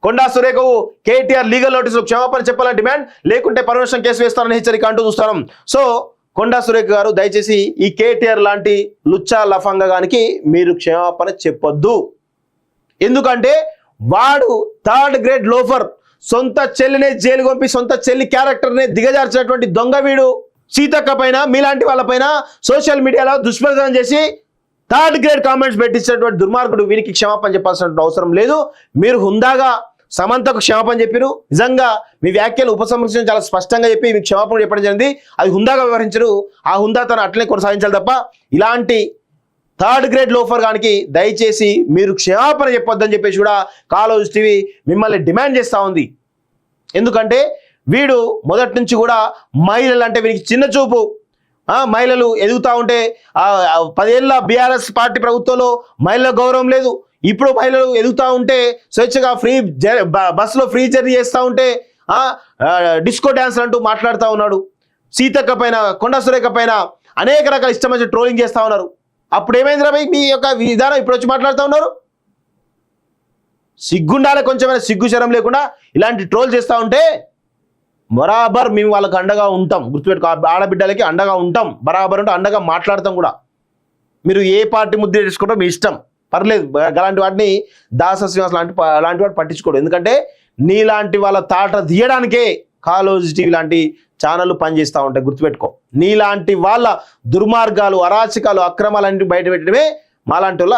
కొండా సురేఖకు KTR legal నోటీసులు క్షమాపణ చెప్పాలని డిమాండ్, లేకుంటే పర్మిషన్ కేసు వేస్తారని హెచ్చరిక అంటూ చూస్తాం. సో కొండా సురేఖ గారు దయచేసి ఈ కేటీఆర్ లాంటి లుచ్చా లఫంగానికి మీరు క్షమాపణ చెప్పొద్దు. ఎందుకంటే వాడు 3rd గ్రేడ్ లోఫర్, సొంత చెల్లినే జైలు పంపి సొంత చెల్లి క్యారెక్టర్ని దిగజార్చినటువంటి దొంగ వీడు. సీతక్క పైన మీలాంటి వాళ్ళపైన సోషల్ మీడియాలో దుష్ప్రచారం చేసి 3rd గ్రేడ్ కామెంట్స్ పెట్టించినటువంటి దుర్మార్గుడు. వీనికి క్షమాపణ చెప్పాల్సిన అవసరం లేదు. మీరు హుందాగా సమంతకు క్షమాపణ చెప్పారు. నిజంగా మీ వ్యాఖ్యలు ఉపసంహరించడం చాలా స్పష్టంగా చెప్పి మీకు క్షమాపణ చెప్పడం జరిగింది. అది హుందాగా వ్యవహరించరు. ఆ హుందాతను అట్లనే కొనసాగించాలి తప్ప ఇలాంటి 3rd గ్రేడ్ లోఫర్ గానికి దయచేసి మీరు క్షమాపణ చెప్పొద్దని చెప్పేసి కూడా కాలోజ్ టీవీ మిమ్మల్ని డిమాండ్ చేస్తూ ఉంది. ఎందుకంటే వీడు మొదటి నుంచి కూడా మహిళలు అంటే వీరికి చిన్న చూపు. మహిళలు ఎదుగుతూ ఉంటే 10 ఏళ్ళ బీఆర్ఎస్ పార్టీ ప్రభుత్వంలో మహిళల గౌరవం లేదు. ఇప్పుడు మహిళలు ఎదుగుతూ ఉంటే స్వేచ్ఛగా ఫ్రీ బస్సులో ఫ్రీ జర్నీ చేస్తూ ఉంటే డిస్కో డ్యాన్స్ అంటూ మాట్లాడుతూ ఉన్నాడు. సీతక్క పైన కొండా సురేఖ పైన అనేక రకాల ఇష్టం వచ్చి ట్రోలింగ్ చేస్తూ ఉన్నారు. అప్పుడు ఏమైందిరా మీ యొక్క విధానం ఇప్పుడు వచ్చి మాట్లాడుతూ ఉన్నారు? సిగ్గుండాలే, కొంచెమైనా సిగ్గు శరం లేకుండా ఇలాంటి ట్రోల్ చేస్తూ ఉంటే బరాబర్ మేము వాళ్ళకి అండగా ఉంటాం. గుర్తుపెట్టుకో, ఆడబిడ్డలకి అండగా ఉంటాం. బరాబర్ ఉంటే అండగా మాట్లాడతాం కూడా. మీరు ఏ పార్టీ ముద్ర తీసుకుంటారో మీ ఇష్టం, పర్లేదు. అలాంటి వాటిని దాస శ్రీనివాస్ అలాంటి వాటి పట్టించుకోడు. ఎందుకంటే నీలాంటి వాళ్ళ తాట తీయడానికే కాలోజ్ టీవీ లాంటి ఛానళ్ళు పనిచేస్తూ ఉంటాయి. గుర్తుపెట్టుకో, నీలాంటి వాళ్ళ దుర్మార్గాలు, అరాచకాలు, అక్రమాలన్నింటి బయట పెట్టడమే మాలాంటి వాళ్ళ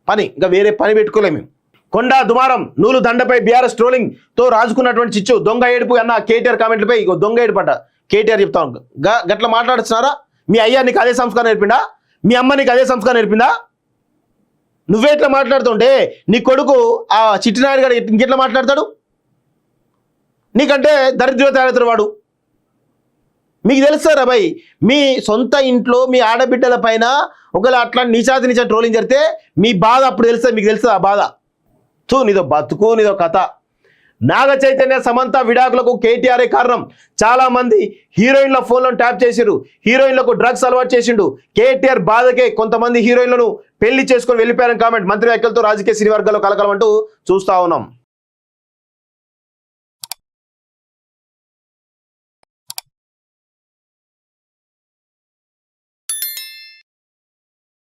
పని. ఇంకా వేరే పని పెట్టుకోలేము మేము. కొండా దుమారం, నూలు దండపై బీఆర్ఎస్ ట్రోలింగ్ తో రాజుకున్నటువంటి చిచ్చు, దొంగ ఏడుపు అన్న కేటీఆర్ కామెంట్లపై ఇగో దొంగ ఏడుపట కేటీఆర్ చెప్తా ఉంటాం. గట్లా మాట్లాడుతున్నారా? మీ అయ్యా నీకు అదే సంస్కారం నేర్పిండా? మీ అమ్మ నీకు అదే సంస్కారం నేర్పిందా? నువ్వే ఇట్లా మాట్లాడుతుంటే నీ కొడుకు ఆ చిట్టినాయుడు గారు ఇంకెట్లా మాట్లాడతాడు? నీకంటే దరిద్రత వాడు. మీకు తెలుస్తారా భయ్, మీ సొంత ఇంట్లో మీ ఆడబిడ్డల పైన ఒకవేళ అట్లా నీచాతి నీచా ట్రోలింగ్ జరిగితే మీ బాధ అప్పుడు తెలుస్తుంది. మీకు తెలుస్తుంది ఆ బాధ. నీదో బతుకు, నీదో కథ. నాగ చైతన్య సమంత విడాకులకు కేటీఆర్ కారణం. చాలా మంది హీరోయిన్ల ఫోన్లను ట్యాప్ చేసిరు, హీరోయిన్లకు డ్రగ్స్ అలవాటు చేసిండు. కేటీఆర్ బాధకే కొంతమంది హీరోయిన్లను పెళ్లి చేసుకొని వెళ్ళిపోయారని కామెంట్. మంత్రి వ్యాఖ్యలతో రాజకీయ సినీ వర్గాల్లో కలకలం అంటూ చూస్తా ఉన్నాం.